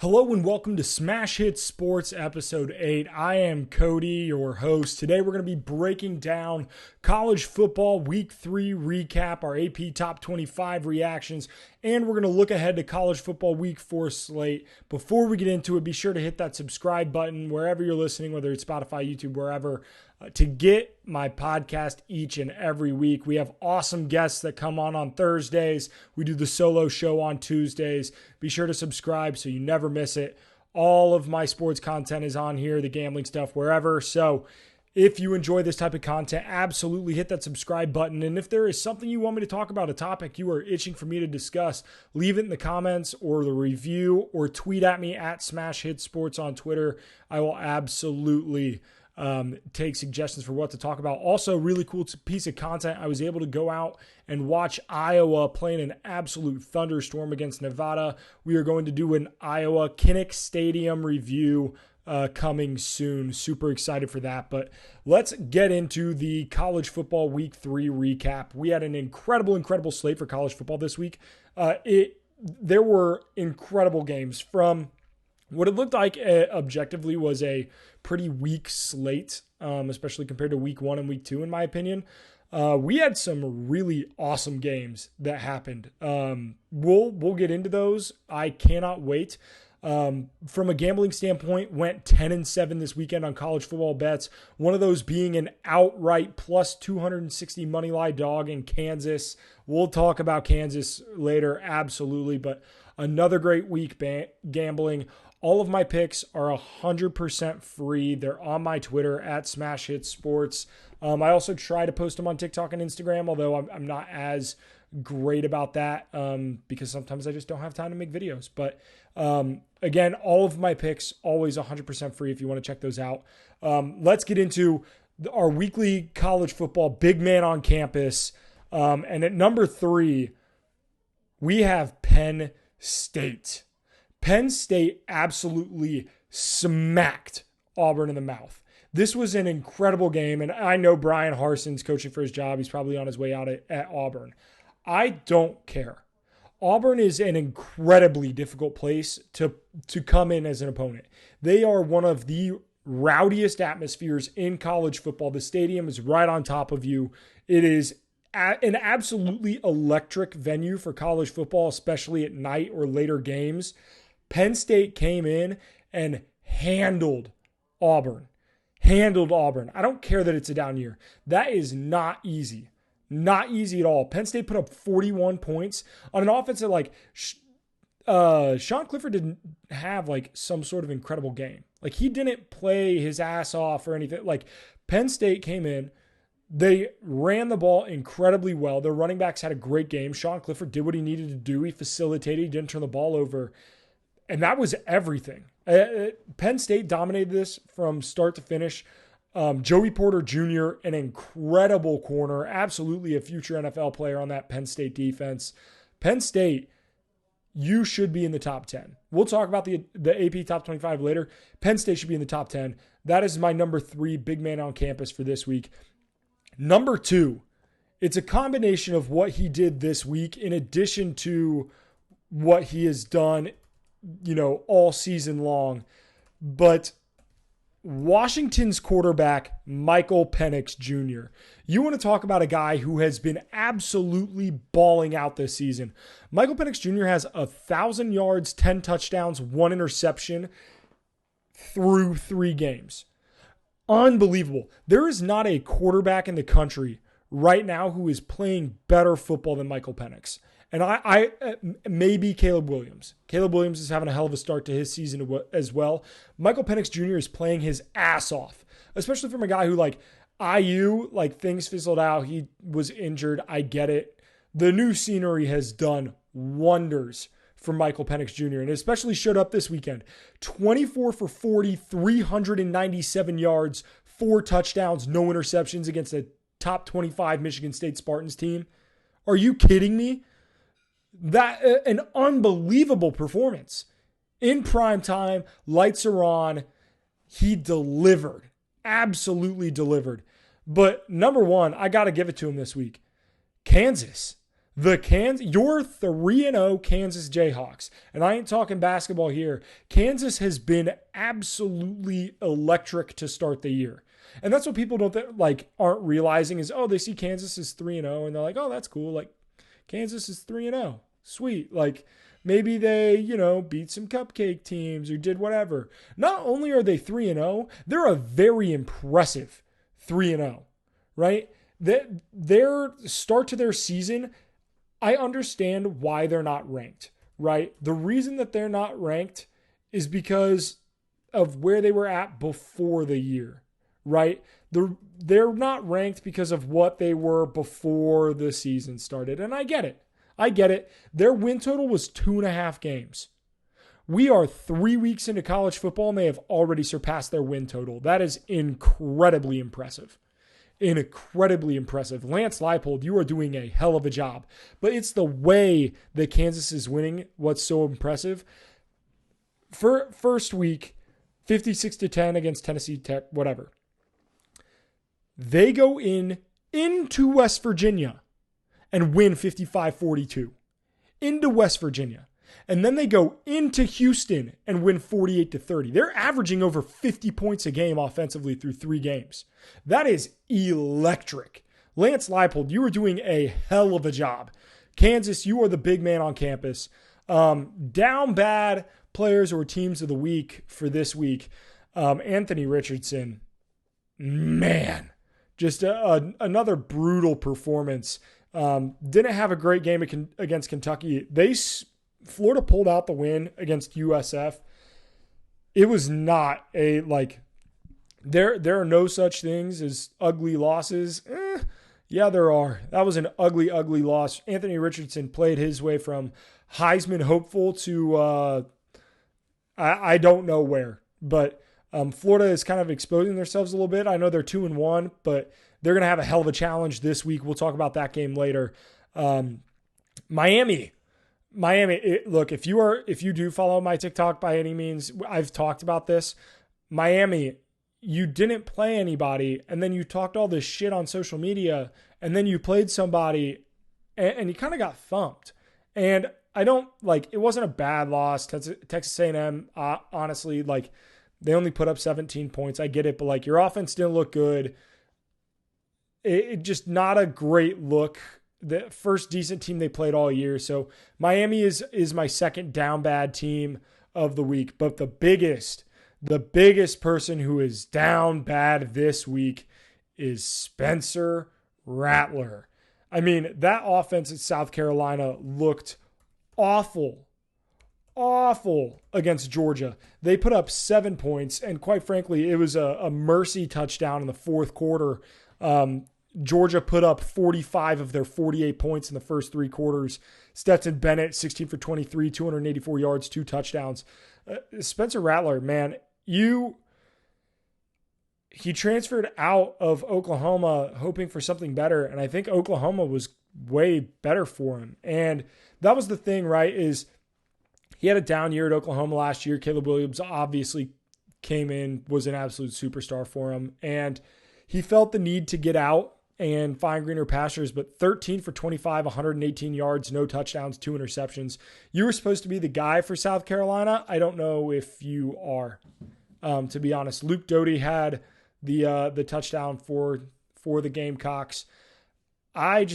Hello and welcome to Smash Hit Sports Episode 8. I am Cody, your host. Today we're going to be breaking down college football Week 3 recap, our AP Top 25 reactions, and we're going to look ahead to college football Week 4 slate. Before we get into it, be sure to hit that subscribe button wherever you're listening, whether it's Spotify, YouTube, wherever, to get my podcast each and every week. We have awesome guests that come on Thursdays. We do the solo show on Tuesdays. Be sure to subscribe so you never miss it. All of my sports content is on here, the gambling stuff, wherever. So if you enjoy this type of content, absolutely hit that subscribe button. And if there is something you want me to talk about, a topic you are itching for me to discuss, leave it in the comments or the review, or tweet at me at Smash Hit Sports on Twitter. I will absolutely take suggestions for what to talk about. Also, really cool piece of content. I was able to go out and watch Iowa playing an absolute thunderstorm against Nevada. We are going to do an Iowa Kinnick Stadium review coming soon. Super excited for that. But let's get into the college football Week 3 recap. We had an incredible slate for college football this week. There were incredible games. From what it looked like objectively was a pretty weak slate, especially compared to Week 1 and Week 2, in my opinion. We had some really awesome games that happened. We'll get into those. I cannot wait. From a gambling standpoint, went 10-7 this weekend on college football bets. One of those being an outright plus 260 money line dog in Kansas. We'll talk about Kansas later, absolutely. But another great week gambling. All of my picks are 100% free. They're on my Twitter at Smash Hit Sports. I also try to post them on TikTok and Instagram, although I'm not as great about that because sometimes I just don't have time to make videos. But again, all of my picks always 100% free if you want to check those out. Let's get into our weekly college football big man on campus. And at number 3, we have Penn State. Penn State absolutely smacked Auburn in the mouth. This was an incredible game, and I know Brian Harson's coaching for his job. He's probably on his way out at Auburn. I don't care. Auburn is an incredibly difficult place to come in as an opponent. They are one of the rowdiest atmospheres in college football. The stadium is right on top of you. It is an absolutely electric venue for college football, especially at night or later games. Penn State came in and handled Auburn. I don't care that it's a down year. That is not easy. Not easy at all. Penn State put up 41 points on an offense that, like, Sean Clifford didn't have, like, some sort of incredible game. Like, he didn't play his ass off or anything. Like, Penn State came in. They ran the ball incredibly well. Their running backs had a great game. Sean Clifford did what he needed to do. He facilitated. He didn't turn the ball over. And that was everything. Penn State dominated this from start to finish. Joey Porter Jr., an incredible corner, absolutely a future NFL player on that Penn State defense. Penn State, you should be in the top 10. We'll talk about the AP Top 25 later. Penn State should be in the top 10. That is my number 3 big man on campus for this week. Number 2, it's a combination of what he did this week in addition to what he has done, all season long. But Washington's quarterback, Michael Penix Jr. You want to talk about a guy who has been absolutely balling out this season. Michael Penix Jr. has 1,000 yards, 10 touchdowns, 1 interception through 3 games. Unbelievable. There is not a quarterback in the country right now who is playing better football than Michael Penix. And I maybe Caleb Williams. Caleb Williams is having a hell of a start to his season as well. Michael Penix Jr. is playing his ass off, especially from a guy who, like, IU, like, things fizzled out. He was injured. I get it. The new scenery has done wonders for Michael Penix Jr. and especially showed up this weekend. 24 for 40, 397 yards, 4 touchdowns, no interceptions against a top 25 Michigan State Spartans team. Are you kidding me? That an unbelievable performance. In prime time, lights are on. He delivered. Absolutely delivered. But number 1, I got to give it to him this week. Kansas. You're 3-0 Kansas Jayhawks, and I ain't talking basketball here. Kansas has been absolutely electric to start the year. And that's what people aren't realizing is, they see Kansas is 3-0 and they're like, "Oh, that's cool. Like Kansas is 3-0. Sweet." Like maybe they, beat some cupcake teams or did whatever. Not only are they 3-0, they're a very impressive 3-0, right? Their start to their season, I understand why they're not ranked, right? The reason that they're not ranked is because of where they were at before the year, right? They're not ranked because of what they were before the season started. And I get it. Their win total was 2.5 games. We are 3 weeks into college football and they have already surpassed their win total. That is incredibly impressive. Incredibly impressive. Lance Leipold, you are doing a hell of a job. But it's the way that Kansas is winning what's so impressive. For first week, 56-10 against Tennessee Tech, whatever. They go into West Virginia and win 55-42. Into West Virginia. And then they go into Houston and win 48-30. They're averaging over 50 points a game offensively through 3 games. That is electric. Lance Leipold, you are doing a hell of a job. Kansas, you are the big man on campus. Down bad players or teams of the week for this week. Anthony Richardson, man, just another brutal performance. Didn't have a great game against Kentucky. Florida pulled out the win against USF. It was not there are no such things as ugly losses. Yeah, there are. That was an ugly, ugly loss. Anthony Richardson played his way from Heisman hopeful to I don't know where. But Florida is kind of exposing themselves a little bit. I know they're 2-1, but they're going to have a hell of a challenge this week. We'll talk about that game later. Miami, look, if you do follow my TikTok by any means, I've talked about this. Miami, you didn't play anybody, and then you talked all this shit on social media, and then you played somebody, and you kind of got thumped. And it wasn't a bad loss. Texas A&M, honestly, they only put up 17 points. I get it, but your offense didn't look good. It just not a great look. The first decent team they played all year. So Miami is my second down bad team of the week. But the biggest person who is down bad this week is Spencer Rattler. I mean, that offense at South Carolina looked awful against Georgia. They put up 7 points, and quite frankly, it was a mercy touchdown in the fourth quarter. Georgia put up 45 of their 48 points in the first 3 quarters. Stetson Bennett, 16 for 23, 284 yards, 2 touchdowns. Spencer Rattler, man, he transferred out of Oklahoma hoping for something better, and I think Oklahoma was way better for him. And that was the thing, right, is he had a down year at Oklahoma last year. Caleb Williams obviously came in, was an absolute superstar for him, and he felt the need to get out and find greener pastures, but 13 for 25, 118 yards, no touchdowns, 2 interceptions. You were supposed to be the guy for South Carolina. I don't know if you are, to be honest. Luke Doty had the touchdown for the Gamecocks. I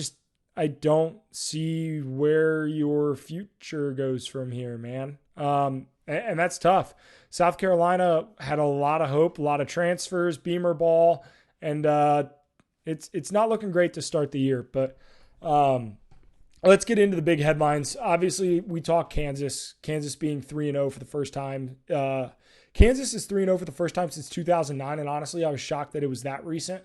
don't see where your future goes from here, man. And that's tough. South Carolina had a lot of hope, a lot of transfers, Beamer ball, and it's not looking great to start the year. But let's get into the big headlines. Obviously, we talk Kansas being 3-0 for the first time. Kansas is 3-0 for the first time since 2009, and honestly, I was shocked that it was that recent.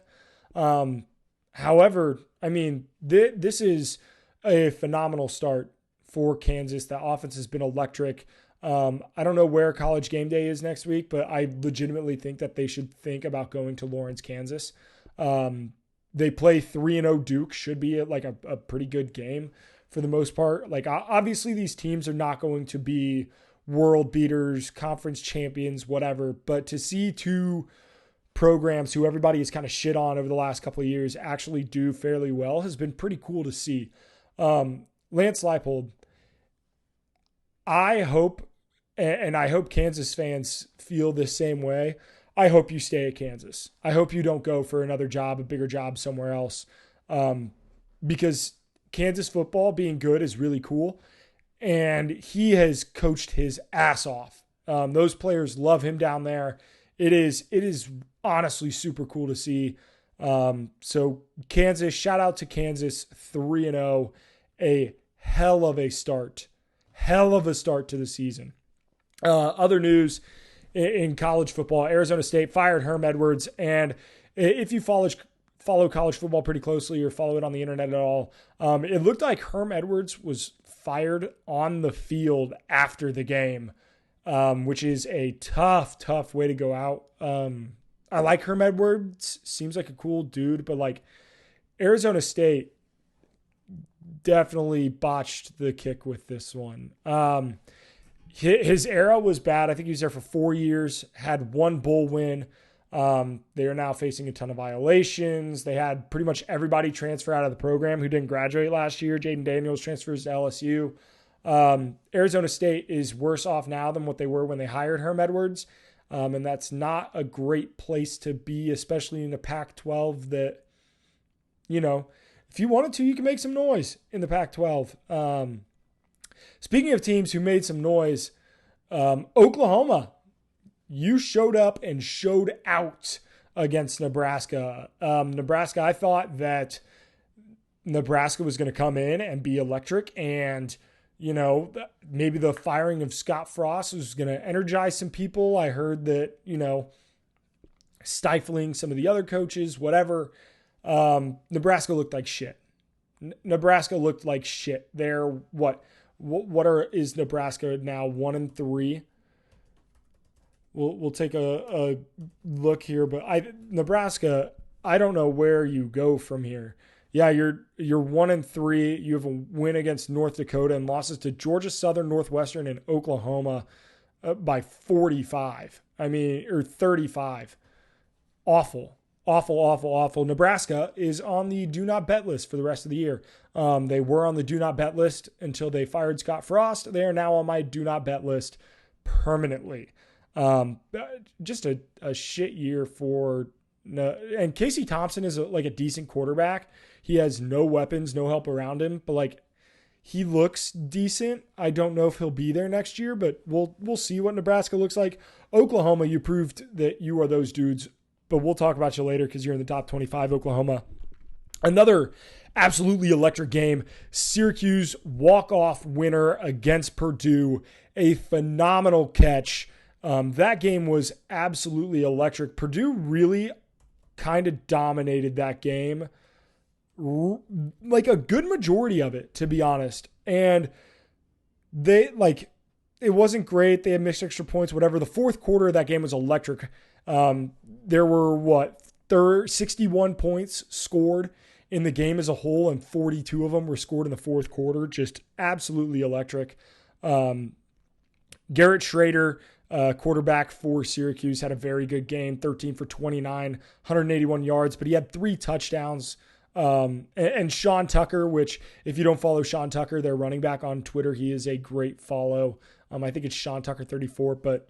However, I mean, this is a phenomenal start for Kansas. That offense has been electric. I don't know where College Game Day is next week, but I legitimately think that they should think about going to Lawrence, Kansas. They play 3-0 Duke, should be a pretty good game for the most part. Obviously these teams are not going to be world beaters, conference champions, whatever, but to see 2 programs who everybody has kind of shit on over the last couple of years actually do fairly well has been pretty cool to see. Lance Leipold, I hope, and I hope Kansas fans feel the same way. I hope you stay at Kansas. I hope you don't go for another job, a bigger job somewhere else, because Kansas football being good is really cool, and he has coached his ass off. Those players love him down there. It is honestly super cool to see. So Kansas, shout out to Kansas, 3-0, a hell of a start to the season. Other news in college football, Arizona State fired Herm Edwards. And if you follow college football pretty closely or follow it on the internet at all, it looked like Herm Edwards was fired on the field after the game, which is a tough way to go out. I like Herm Edwards, seems like a cool dude, but like Arizona State definitely botched the kick with this one. His era was bad. I think he was there for 4 years, had one bowl win. They are now facing a ton of violations. They had pretty much everybody transfer out of the program who didn't graduate last year. Jaden Daniels transfers to LSU. Arizona State is worse off now than what they were when they hired Herm Edwards. And that's not a great place to be, especially in the Pac-12 that, if you wanted to, you can make some noise in the Pac-12. Speaking of teams who made some noise, Oklahoma, you showed up and showed out against Nebraska. Nebraska, I thought that Nebraska was going to come in and be electric, and maybe the firing of Scott Frost was going to energize some people. I heard that, stifling some of the other coaches, whatever. Nebraska looked like shit. They're is Nebraska now 1-3? We'll take a look here, but Nebraska, I don't know where you go from here. Yeah, you're 1-3. You have a win against North Dakota and losses to Georgia Southern, Northwestern, and Oklahoma by 45. Or 35. Awful. Nebraska is on the do not bet list for the rest of the year. They were on the do not bet list until they fired Scott Frost. They are now on my do not bet list permanently. Just a shit year for, and Casey Thompson is a decent quarterback. He has no weapons, no help around him, but he looks decent. I don't know if he'll be there next year, but we'll see what Nebraska looks like. Oklahoma, you proved that you are those dudes, but we'll talk about you later because you're in the top 25, Oklahoma. Another absolutely electric game. Syracuse walk-off winner against Purdue. A phenomenal catch. That game was absolutely electric. Purdue really kind of dominated that game. Like a good majority of it, to be honest. And they it wasn't great. They had missed extra points, whatever. The fourth quarter of that game was electric. There were 61 points scored in the game as a whole, and 42 of them were scored in the fourth quarter. Just absolutely electric. Garrett Schroeder, quarterback for Syracuse, had a very good game, 13 for 29, 181 yards, but he had 3 touchdowns. And Sean Tucker, which if you don't follow Sean Tucker, their running back on Twitter, he is a great follow. I think it's Sean Tucker 34, but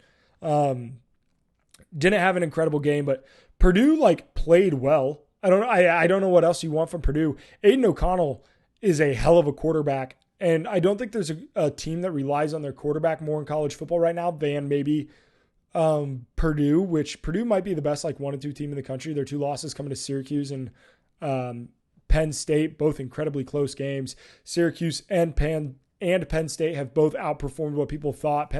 didn't have an incredible game, but Purdue played well. I don't know what else you want from Purdue. Aiden O'Connell is a hell of a quarterback, and I don't think there's a team that relies on their quarterback more in college football right now than maybe Purdue, which Purdue might be the best 1 and 2 team in the country. Their 2 losses coming to Syracuse and Penn State, both incredibly close games. Syracuse and Penn State have both outperformed what people thought.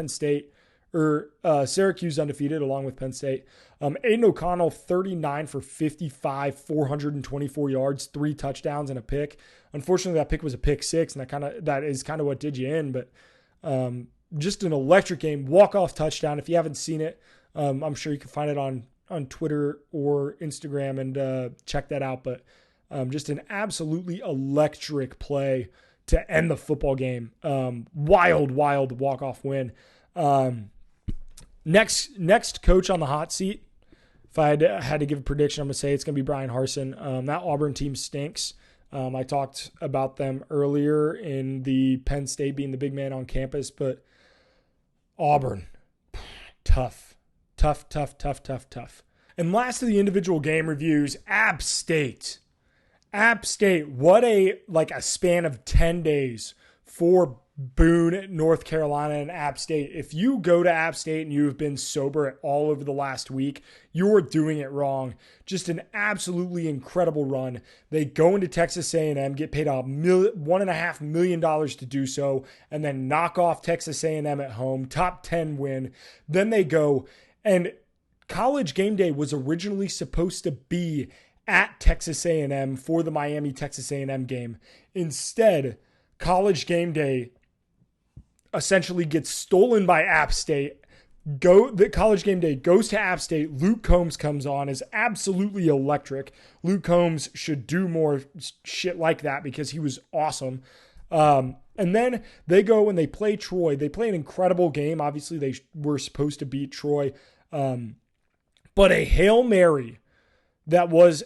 Syracuse undefeated along with Penn State. Aiden O'Connell, 39 for 55, 424 yards, 3 touchdowns and a pick. Unfortunately, that pick was a pick 6, and that is kind of what did you in. But just an electric game, walk-off touchdown. If you haven't seen it, I'm sure you can find it on Twitter or Instagram and check that out. But just an absolutely electric play to end the football game. Wild walk-off win. Next coach on the hot seat, if I had to give a prediction, I'm going to say it's going to be Brian Harsin. That Auburn team stinks. I talked about them earlier in the Penn State being the big man on campus, but Auburn, tough. And last of the individual game reviews, App State. What a span of 10 days for Boone, North Carolina, and App State. If you go to App State and you have been sober all over the last week, you're doing it wrong. Just an absolutely incredible run. They go into Texas A&M, get paid $1.5 million to do so, and then knock off Texas A&M at home. Top 10 win. Then they go, and College Game Day was originally supposed to be at Texas A&M for the Miami-Texas A&M game. Instead, College Game Day essentially gets stolen by App State. The College Game Day goes to App State. Luke Combs comes on, is absolutely electric. Luke Combs should do more shit like that because he was awesome. And then they go and they play Troy. They play an incredible game. Obviously, they were supposed to beat Troy. But a Hail Mary that was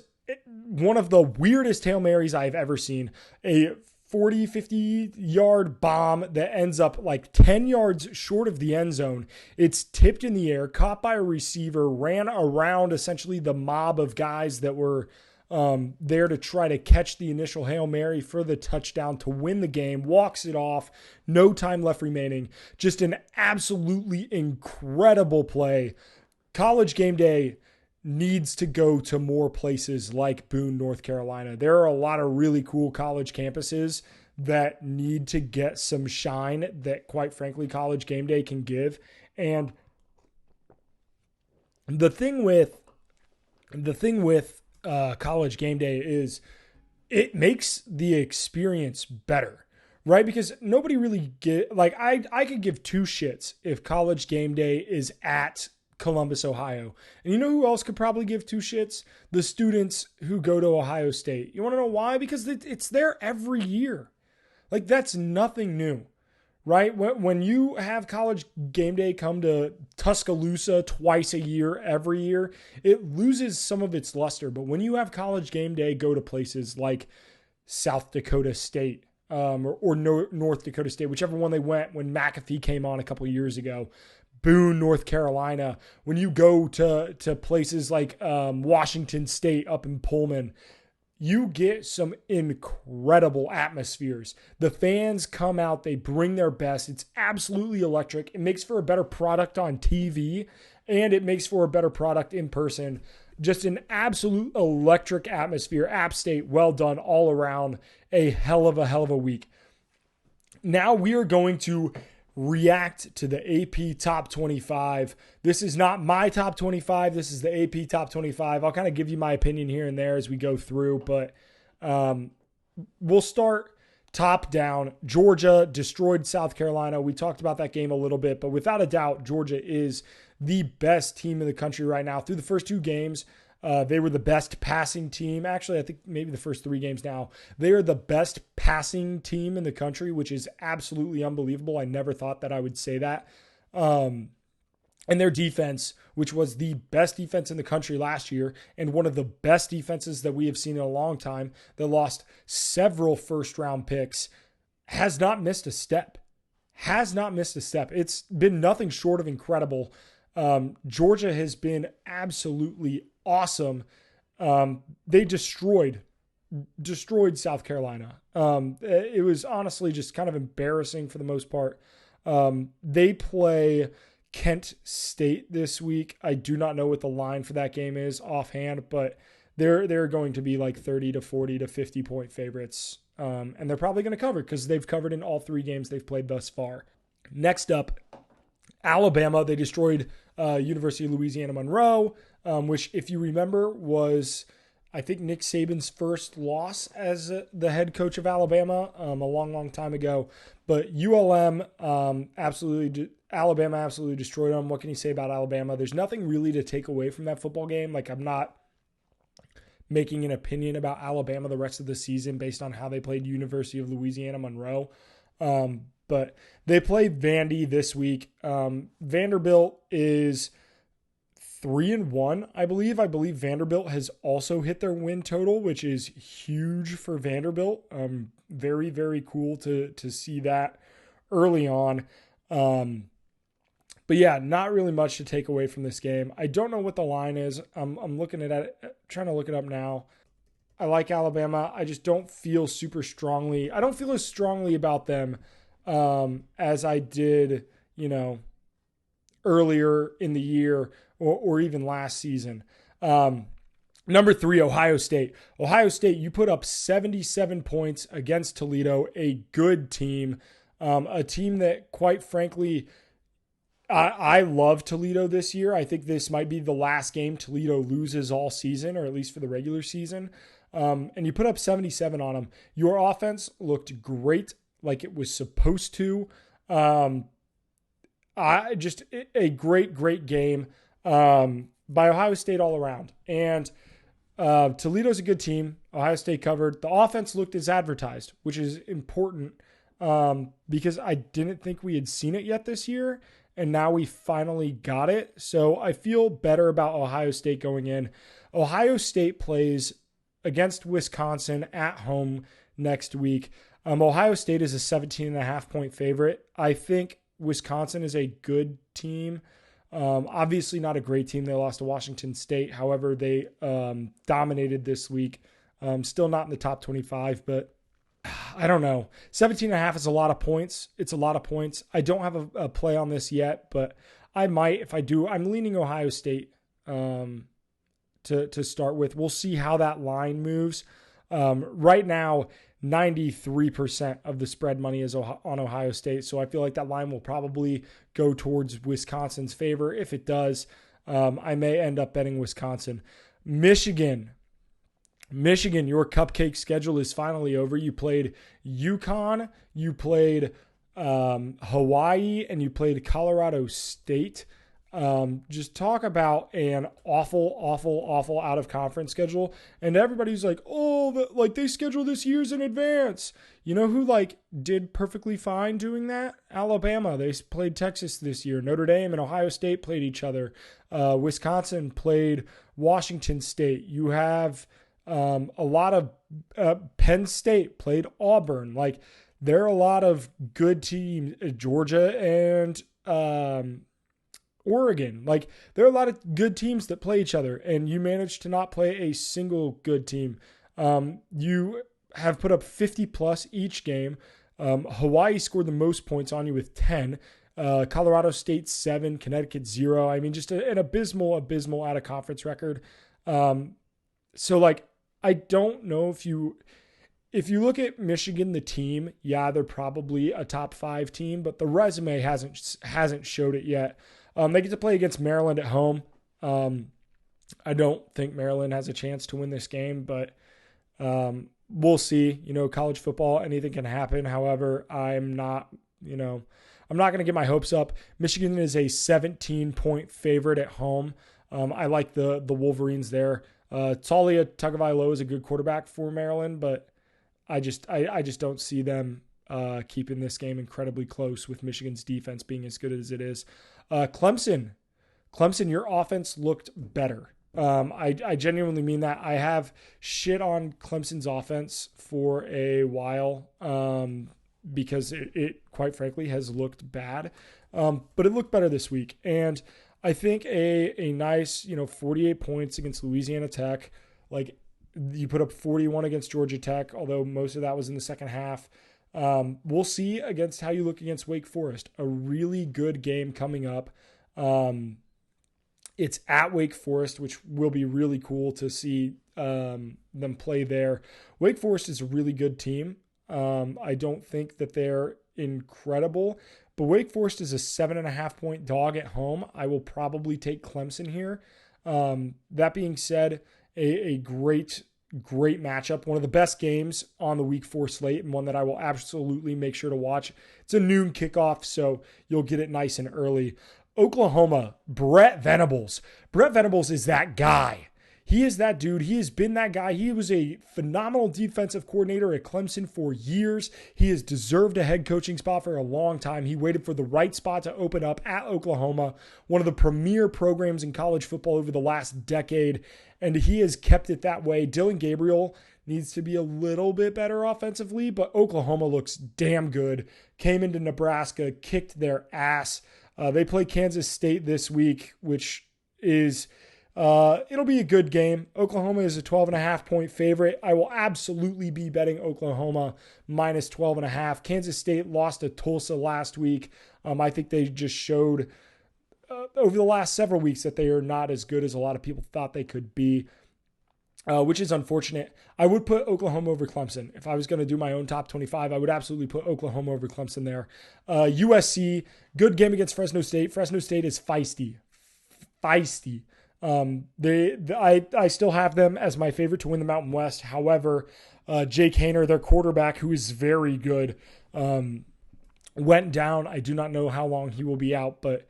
one of the weirdest Hail Marys I've ever seen. A 40, 50-yard bomb that ends up 10 yards short of the end zone. It's tipped in the air, caught by a receiver, ran around essentially the mob of guys that were there to try to catch the initial Hail Mary for the touchdown to win the game, walks it off, no time left remaining. Just an absolutely incredible play. College Game Day needs to go to more places like Boone, North Carolina. There are a lot of really cool college campuses that need to get some shine that, quite frankly, College Game Day can give. And the thing with College Game Day is it makes the experience better, right? Because nobody really I could give two shits if College Game Day is at Columbus, Ohio. And you know who else could probably give two shits? The students who go to Ohio State. You want to know why? Because it's there every year. That's nothing new, right? When you have College Game Day come to Tuscaloosa twice a year, every year, it loses some of its luster. But when you have College Game Day go to places like South Dakota State or North Dakota State, whichever one they went when McAfee came on a couple years ago, Boone, North Carolina, when you go to places like Washington State up in Pullman, you get some incredible atmospheres. The fans come out, they bring their best. It's absolutely electric. It makes for a better product on TV, and it makes for a better product in person. Just an absolute electric atmosphere. App State, well done all around. A hell of a week. Now we are going to react to the AP Top 25. This is not my Top 25. This is the AP Top 25. I'll kind of give you my opinion here and there as we go through, but we'll start top down. Georgia destroyed South Carolina. We talked about that game a little bit, but without a doubt, Georgia is the best team in the country right now. Through the first two games, they were the best passing team. Actually, I think maybe the first three games now. They are the best passing team in the country, which is absolutely unbelievable. I never thought that I would say that. And their defense, which was the best defense in the country last year and one of the best defenses that we have seen in a long time, that lost several first-round picks, has not missed a step. It's been nothing short of incredible. Georgia has been absolutely awesome. They destroyed South Carolina. It was honestly just kind of embarrassing for the most part. They play Kent State this week. I do not know what the line for that game is offhand, but they're going to be 30 to 40 to 50 point favorites. And they're probably going to cover because they've covered in all three games they've played thus far. Next up, Alabama. They destroyed University of Louisiana Monroe, which, if you remember, was, I think, Nick Saban's first loss as the head coach of Alabama a long time ago. But Alabama absolutely destroyed them. What can you say about Alabama? There's nothing really to take away from that football game. I'm not making an opinion about Alabama the rest of the season based on how they played University of Louisiana Monroe. But they played Vandy this week. Vanderbilt is 3-1, I believe. I believe Vanderbilt has also hit their win total, which is huge for Vanderbilt. Very, very cool to see that early on. But yeah, not really much to take away from this game. I don't know what the line is. I'm looking at it, trying to look it up now. I like Alabama. I just don't feel super strongly. I don't feel as strongly about them as I did, earlier in the year or even last season. Number 3, Ohio State. Ohio State, you put up 77 points against Toledo, a good team, a team that, quite frankly, I love Toledo this year. I think this might be the last game Toledo loses all season, or at least for the regular season. And you put up 77 on them. Your offense looked great, like it was supposed to. Just a great game by Ohio State all around. And Toledo's a good team. Ohio State covered. The offense looked as advertised, which is important because I didn't think we had seen it yet this year. And now we finally got it. So I feel better about Ohio State going in. Ohio State plays against Wisconsin at home next week. Ohio State is a 17.5 point favorite. I think Wisconsin is a good team. Obviously not a great team. They lost to Washington State. However, they dominated this week. Still not in the top 25, but I don't know. 17.5 is a lot of points. It's a lot of points. I don't have a play on this yet, but I might. If I do, I'm leaning Ohio State to start with. We'll see how that line moves. Right now, 93% of the spread money is on Ohio State, so I feel like that line will probably go towards Wisconsin's favor. If it does, I may end up betting Wisconsin. Michigan, your cupcake schedule is finally over. You played UConn, you played Hawaii, and you played Colorado State. Just talk about an awful out of conference schedule. And everybody's like, they schedule this years in advance. You know who did perfectly fine doing that? Alabama. They played Texas this year. Notre Dame and Ohio State played each other. Wisconsin played Washington State. You have a lot of Penn State played Auburn. There are a lot of good teams. Georgia and Oregon. There are a lot of good teams that play each other, and you managed to not play a single good team. You have put up 50 plus each game. Hawaii scored the most points on you with 10. Colorado State 7, Connecticut 0. I mean, just an abysmal out of conference record. So I don't know if you look at Michigan, the team, yeah, they're probably a top 5 team, but the resume hasn't showed it yet. They get to play against Maryland at home. I don't think Maryland has a chance to win this game, but we'll see. College football, anything can happen. However, I'm not going to get my hopes up. Michigan is a 17-point favorite at home. I like the Wolverines there. Talia Tagovailoa is a good quarterback for Maryland, but I just don't see them keeping this game incredibly close with Michigan's defense being as good as it is. Clemson, your offense looked better. I genuinely mean that. I have shit on Clemson's offense for a while because it quite frankly has looked bad, but it looked better this week. And I think a nice 48 points against Louisiana Tech. You put up 41 against Georgia Tech, although most of that was in the second half. We'll see against how you look against Wake Forest. A really good game coming up. It's at Wake Forest, which will be really cool to see them play there. Wake Forest is a really good team. I don't think that they're incredible, but Wake Forest is a 7.5 point dog at home. I will probably take Clemson here. That being said, a great matchup. One of the best games on the week 4 slate, and one that I will absolutely make sure to watch. It's a noon kickoff, so you'll get it nice and early. Oklahoma, Brett Venables. Brett Venables is that guy. He is that dude. He has been that guy. He was a phenomenal defensive coordinator at Clemson for years. He has deserved a head coaching spot for a long time. He waited for the right spot to open up at Oklahoma, one of the premier programs in college football over the last decade, and he has kept it that way. Dylan Gabriel needs to be a little bit better offensively, but Oklahoma looks damn good. Came into Nebraska, kicked their ass. They play Kansas State this week, which is it'll be a good game. Oklahoma is a 12.5-point favorite. I will absolutely be betting Oklahoma minus 12.5. Kansas State lost to Tulsa last week. I think they just showed over the last several weeks that they are not as good as a lot of people thought they could be, which is unfortunate. I would put Oklahoma over Clemson. If I was going to do my own top 25, I would absolutely put Oklahoma over Clemson there. USC, good game against Fresno State. Fresno State is feisty. I still have them as my favorite to win the Mountain West. However, Jake Haener, their quarterback, who is very good, went down. I do not know how long he will be out, but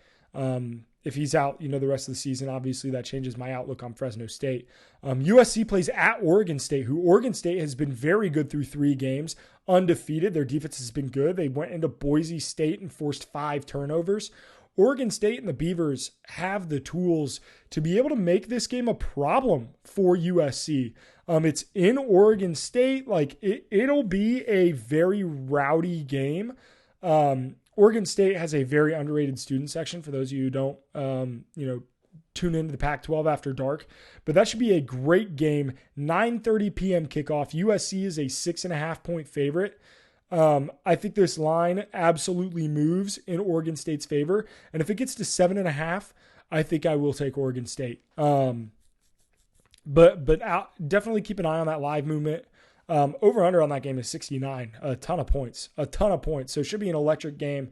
if he's out, the rest of the season, obviously that changes my outlook on Fresno State. USC plays at Oregon State, who Oregon State has been very good through 3 games, undefeated. Their defense has been good. They went into Boise State and forced 5 turnovers. Oregon State and the Beavers have the tools to be able to make this game a problem for USC. It's in Oregon State. It'll be a very rowdy game. Oregon State has a very underrated student section for those of you who don't, tune into the Pac-12 after dark. But that should be a great game. 9:30 p.m. kickoff. USC is a 6.5-point favorite. I think this line absolutely moves in Oregon State's favor. And if it gets to 7.5, I think I will take Oregon State. But definitely keep an eye on that live movement. Over under on that game is 69, a ton of points. So it should be an electric game.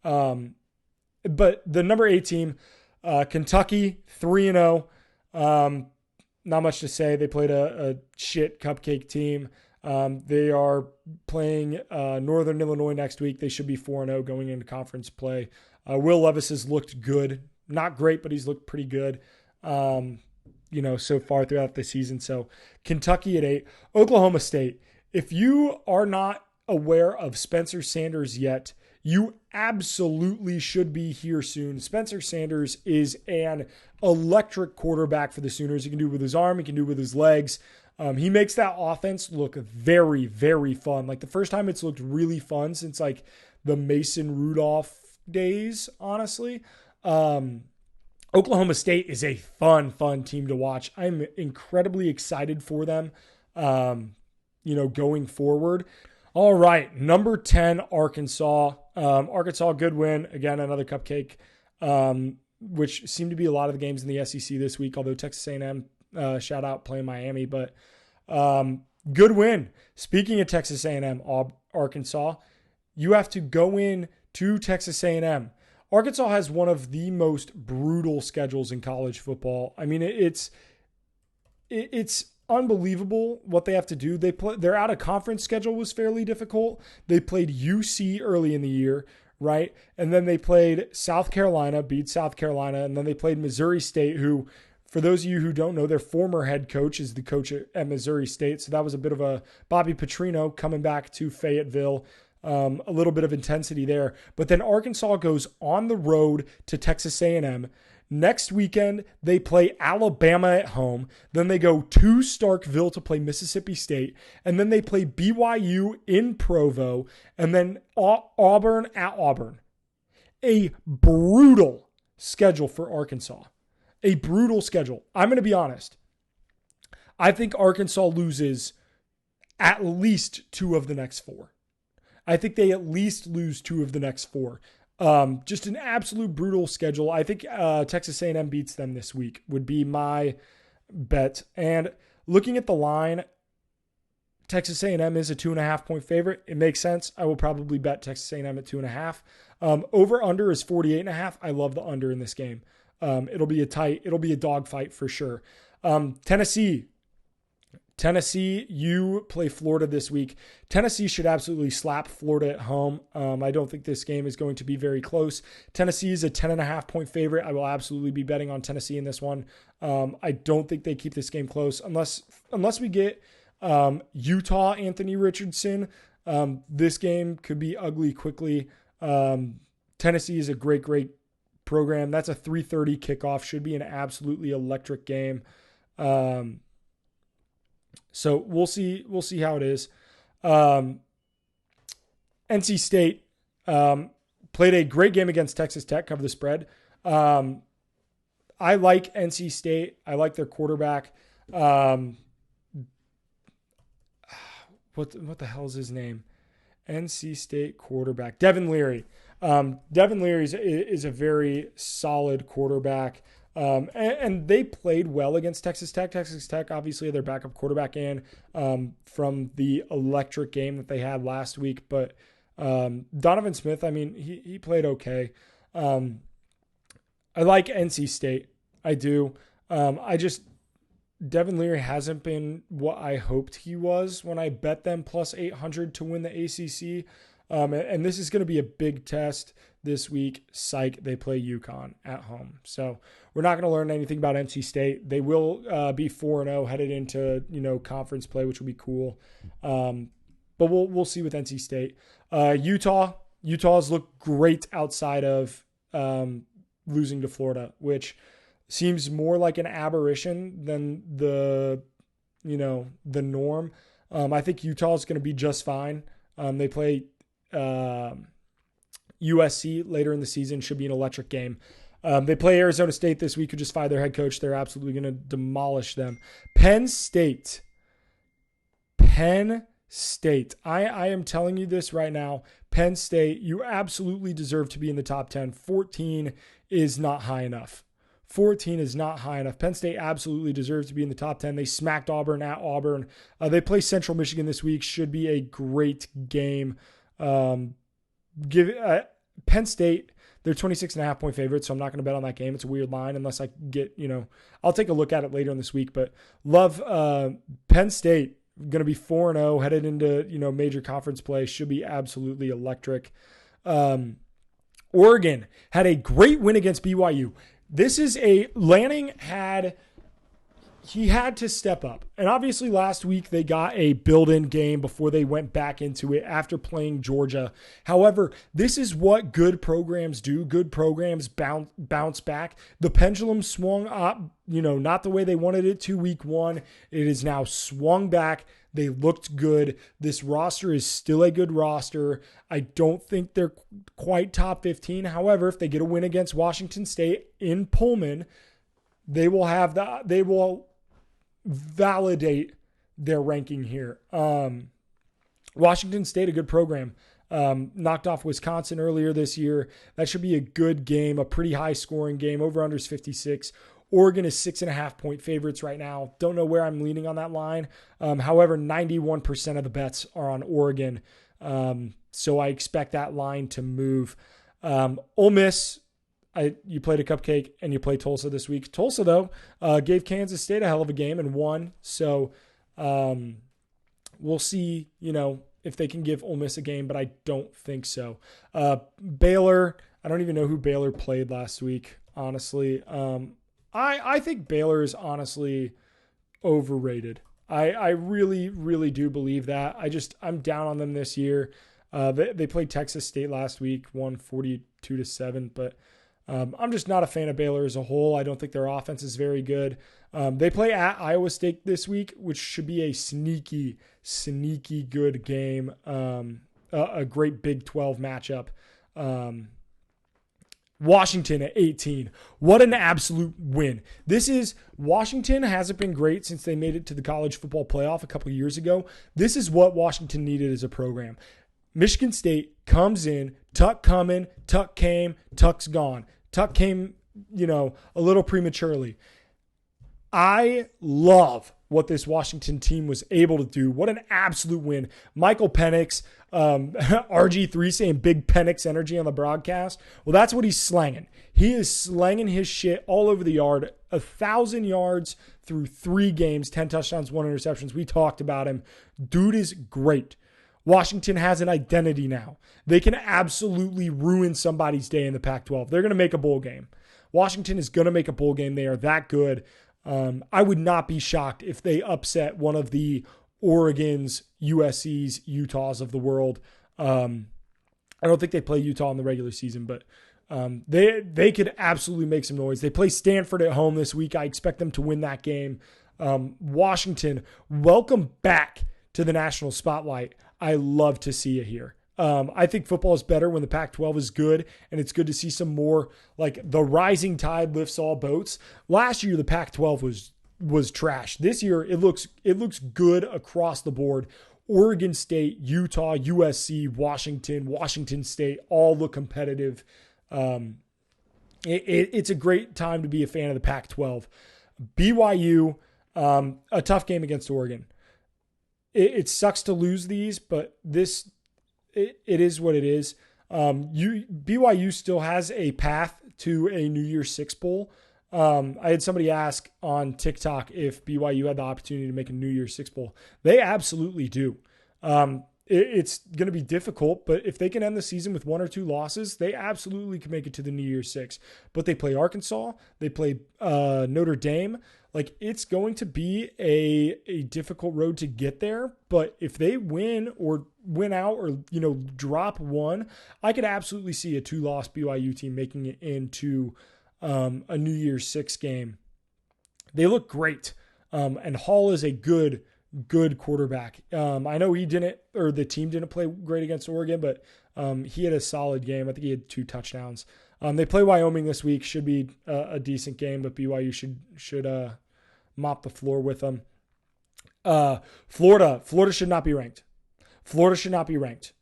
But the number 8 team, Kentucky, 3-0. Not much to say. They played a shit cupcake team. They are playing Northern Illinois next week. They should be 4-0 going into conference play. Will Levis has looked good. Not great, but he's looked pretty good, so far throughout the season. So Kentucky at 8. Oklahoma State. If you are not aware of Spencer Sanders yet, you absolutely should be here soon. Spencer Sanders is an electric quarterback for the Sooners. He can do it with his arm. He can do it with his legs. He makes that offense look very, very fun. The first time it's looked really fun since the Mason Rudolph days, honestly. Oklahoma State is a fun team to watch. I'm incredibly excited for them, going forward. All right, number 10, Arkansas. Arkansas, good win. Again, another cupcake, which seemed to be a lot of the games in the SEC this week, although Texas A&M, shout out, playing Miami. But good win. Speaking of Texas A&M, Arkansas, you have to go in to Texas A&M. Arkansas has one of the most brutal schedules in college football. I mean, it's unbelievable what they have to do. Their out of conference schedule was fairly difficult. They played UC early in the year, right? And then they played South Carolina, beat South Carolina, and then they played Missouri State, who, for those of you who don't know, their former head coach is the coach at Missouri State. So that was a bit of a Bobby Petrino coming back to Fayetteville. A little bit of intensity there. But then Arkansas goes on the road to Texas A&M. Next weekend, they play Alabama at home. Then they go to Starkville to play Mississippi State. And then they play BYU in Provo. And then Auburn at Auburn. A brutal schedule for Arkansas. A brutal schedule. I'm going to be honest. I think Arkansas loses at least 2 of the next 4. I think they at least lose 2 of the next 4. Just an absolute brutal schedule. I think Texas A&M beats them this week would be my bet. And looking at the line, Texas A&M is a 2.5-point favorite. It makes sense. I will probably bet Texas A&M at 2.5. Over under is 48.5. I love the under in this game. It'll be a dogfight for sure. Tennessee Tennessee, you play Florida this week. Tennessee should absolutely slap Florida at home. I don't think this game is going to be very close. Tennessee is a 10.5-point favorite. I will absolutely be betting on Tennessee in this one. I don't think they keep this game close unless we get Utah Anthony Richardson. This game could be ugly quickly. Tennessee is a great program. That's a 3:30 kickoff. Should be an absolutely electric game. So we'll see how it is. NC State played a great game against Texas Tech, cover the spread. I like NC State. I like their quarterback. What the hell is his name? NC State quarterback Devin Leary. Devin Leary is a very solid quarterback. And they played well against Texas Tech. Texas Tech, obviously, their backup quarterback from the electric game that they had last week. But Donovan Smith, I mean, he played okay. I like NC State. I do. Devin Leary hasn't been what I hoped he was when I bet them plus 800 to win the ACC. And this is going to be a big test this week. Psych, they play UConn at home. So we're not going to learn anything about NC State. They will be 4-0 headed into, conference play, which will be cool. But we'll see with NC State. Utah's looked great outside of losing to Florida, which seems more like an aberration than the norm. I think Utah's going to be just fine. They play USC later in the season. Should be an electric game. They play Arizona State this week, who just fired their head coach. They're absolutely going to demolish them. Penn State. I am telling you this right now. Penn State, you absolutely deserve to be in the top 10. 14 is not high enough. Penn State absolutely deserves to be in the top 10. They smacked Auburn at Auburn. They play Central Michigan this week. Should be a great game. Penn State, they're 26.5-point favorites, so I'm not going to bet on that game. It's a weird line unless I get, I'll take a look at it later in this week. But love Penn State, going to be 4-0, headed into, major conference play. Should be absolutely electric. Oregon had a great win against BYU. Lanning had to step up. And obviously last week they got a build-in game before they went back into it after playing Georgia. However, this is what good programs do. Good programs bounce back. The pendulum swung up, not the way they wanted it to week one. It is now swung back. They looked good. This roster is still a good roster. I don't think they're quite top 15. However, if they get a win against Washington State in Pullman, they will validate their ranking here. Washington State, a good program. Knocked off Wisconsin earlier this year. That should be a good game, a pretty high scoring game. Over-under is 56. Oregon is 6.5-point favorites right now. Don't know where I'm leaning on that line. However, 91% of the bets are on Oregon. So I expect that line to move. Ole Miss, you played a cupcake and you played Tulsa this week. Tulsa, though, gave Kansas State a hell of a game and won. So we'll see, if they can give Ole Miss a game, but I don't think so. Baylor, I don't even know who Baylor played last week, honestly. I think Baylor is honestly overrated. I really, really do believe that. I'm down on them this year. They played Texas State last week, won 42-7, but I'm just not a fan of Baylor as a whole. I don't think their offense is very good. They play at Iowa State this week, which should be a sneaky good game. A great Big 12 matchup. Washington at 18. What an absolute win. Washington hasn't been great since they made it to the college football playoff a couple of years ago. This is what Washington needed as a program. Michigan State comes in, Tuck coming, Tuck came, Tuck's gone. Tuck came, a little prematurely. I love what this Washington team was able to do. What an absolute win. Michael Penix, RG3 saying big Penix energy on the broadcast. Well, that's what he's slanging. He is slanging his shit all over the yard. 1,000 yards through 3 games, 10 touchdowns, 1 interceptions. We talked about him. Dude is great. Washington has an identity now. They can absolutely ruin somebody's day in the Pac-12. They're going to make a bowl game. Washington is going to make a bowl game. They are that good. I would not be shocked if they upset one of the Oregons, USC's, Utahs of the world. I don't think they play Utah in the regular season, but they could absolutely make some noise. They play Stanford at home this week. I expect them to win that game. Washington, welcome back to the national spotlight. I love to see it here. I think football is better when the Pac-12 is good, and it's good to see some more, like, the rising tide lifts all boats. Last year, the Pac-12 was trash. This year, it looks good across the board. Oregon State, Utah, USC, Washington State all look competitive. It's a great time to be a fan of the Pac-12. BYU, a tough game against Oregon. It sucks to lose these, but it is what it is. BYU still has a path to a New Year's Six Bowl. I had somebody ask on TikTok if BYU had the opportunity to make a New Year's Six Bowl. They absolutely do. It's going to be difficult, but if they can end the season with 1 or 2 losses, they absolutely can make it to the New Year's Six. But they play Arkansas, they play Notre Dame. Like, it's going to be a difficult road to get there. But if they win out or, drop 1, I could absolutely see a 2-loss BYU team making it into a New Year's Six game. They look great. And Hall is a good quarterback. I know the team didn't play great against Oregon, but he had a solid game. I think he had 2 touchdowns. They play Wyoming this week. Should be a decent game, but BYU should mop the floor with them. Florida should not be ranked. Florida should not be ranked.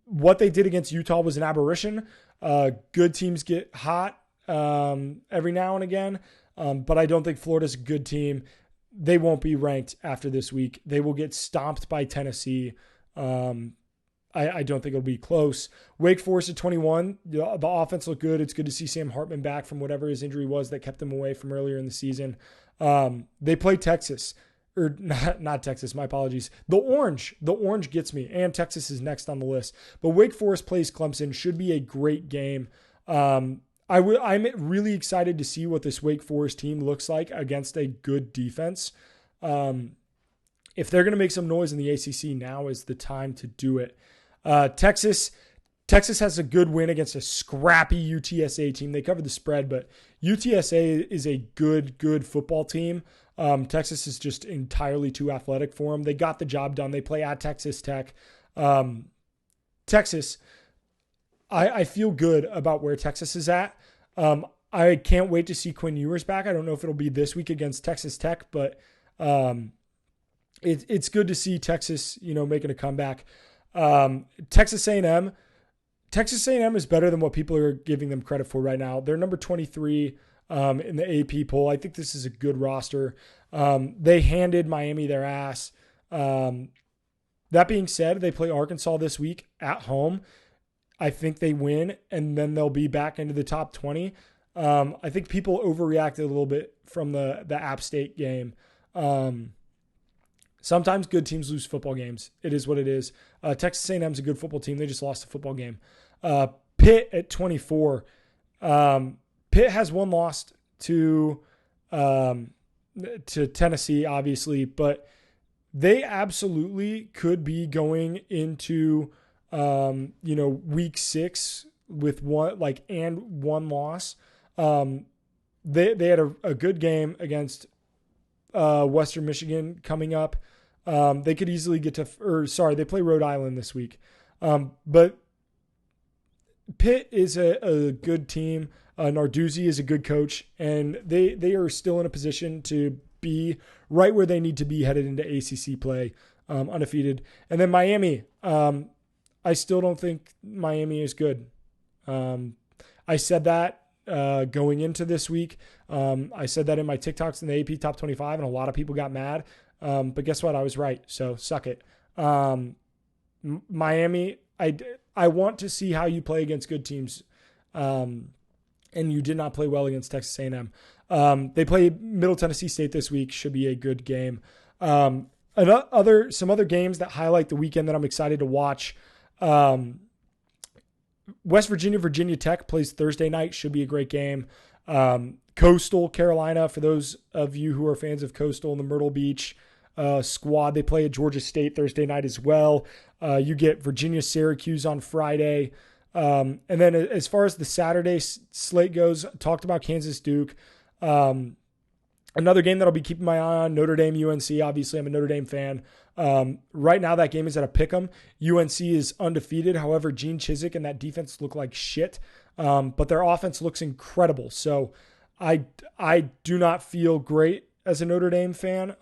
What they did against Utah was an aberration. Good teams get hot every now and again, but I don't think Florida's a good team. They won't be ranked after this week. They will get stomped by Tennessee. I don't think it'll be close. Wake Forest at 21. The offense looked good. It's good to see Sam Hartman back from whatever his injury was that kept him away from earlier in the season. They play Texas. Or not Texas, my apologies. The orange gets me, and Texas is next on the list. But Wake Forest plays Clemson. Should be a great game. I'm really excited to see what this Wake Forest team looks like against a good defense. If they're going to make some noise in the ACC, now is the time to do it. Texas has a good win against a scrappy UTSA team. They covered the spread, but UTSA is a good football team. Texas is just entirely too athletic for them. They got the job done. They play at Texas Tech. Texas, I feel good about where Texas is at. I can't wait to see Quinn Ewers back. I don't know if it'll be this week against Texas Tech, but it's good to see Texas, making a comeback. Texas A&M is better than what people are giving them credit for right now. They're number 23 in the AP poll. I think this is a good roster. They handed Miami their ass. That being said, they play Arkansas this week at home. I think they win, and then they'll be back into the top 20. I think people overreacted a little bit from the App State game. Sometimes good teams lose football games. It is what it is. Texas A&M is a good football team. They just lost a football game. Pitt at 24. Pitt has 1 loss to Tennessee, obviously, but they absolutely could be going into week 6 with 1 loss. They had a good game against Western Michigan coming up. They could easily get they play Rhode Island this week. But Pitt is a good team. Narduzzi is a good coach, and they are still in a position to be right where they need to be headed into ACC play, undefeated. And then Miami, I still don't think Miami is good. I said that going into this week. I said that in my TikToks in the AP Top 25, and a lot of people got mad. But guess what? I was right, so suck it. Miami, I want to see how you play against good teams. And you did not play well against Texas A&M. They play Middle Tennessee State this week. Should be a good game. Some other games that highlight the weekend that I'm excited to watch. West Virginia, Virginia Tech plays Thursday night. Should be a great game. Coastal Carolina, for those of you who are fans of Coastal and the Myrtle Beach squad, they play at Georgia State Thursday night as well. You get Virginia Syracuse on Friday. And then as far as the Saturday slate goes, talked about Kansas Duke. Another game that I'll be keeping my eye on, Notre Dame UNC. Obviously, I'm a Notre Dame fan. Right now, that game is at a pick'em. UNC is undefeated. However, Gene Chizik and that defense look like shit. But their offense looks incredible. So I do not feel great as a Notre Dame fan.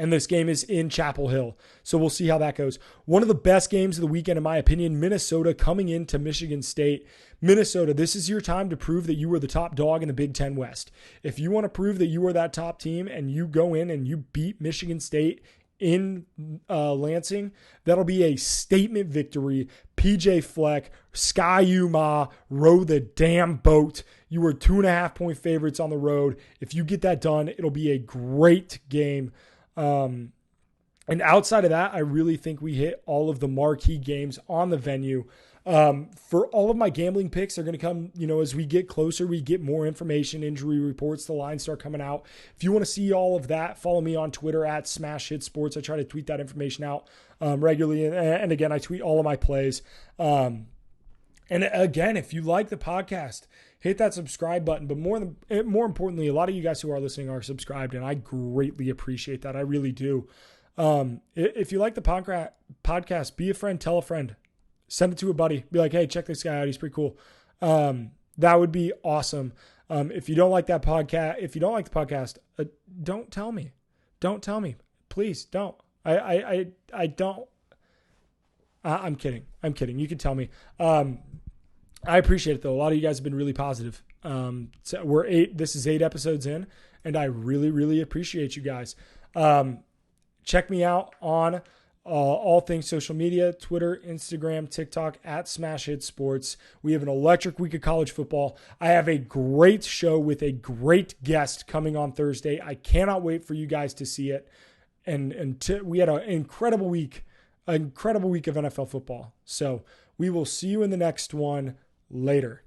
And this game is in Chapel Hill. So we'll see how that goes. One of the best games of the weekend, in my opinion, Minnesota coming into Michigan State. Minnesota, this is your time to prove that you are the top dog in the Big Ten West. If you want to prove that you are that top team and you go in and you beat Michigan State in Lansing, that'll be a statement victory. PJ Fleck, Sky Uma, row the damn boat. You were 2.5-point favorites on the road. If you get that done, it'll be a great game. And outside of that, I really think we hit all of the marquee games on the venue. For all of my gambling picks, they're going to come, as we get closer, we get more information, injury reports, the lines start coming out. If you want to see all of that, follow me on Twitter at @SmashHitSports. I try to tweet that information out regularly. And again, I tweet all of my plays. And again, if you like the podcast, hit that subscribe button. But more importantly, a lot of you guys who are listening are subscribed, and I greatly appreciate that. I really do. If you like the podcast, be a friend, tell a friend, send it to a buddy. Be like, hey, check this guy out. He's pretty cool. That would be awesome. If you don't like that podcast, don't tell me. Don't tell me. Please don't. I don't. I'm kidding. You can tell me. I appreciate it though. A lot of you guys have been really positive. So this is 8 episodes in, and I really, really appreciate you guys. Check me out on all things social media, Twitter, Instagram, TikTok, @SmashHitSports. We have an electric week of college football. I have a great show with a great guest coming on Thursday. I cannot wait for you guys to see it. And we had an incredible week of NFL football. So we will see you in the next one. Later.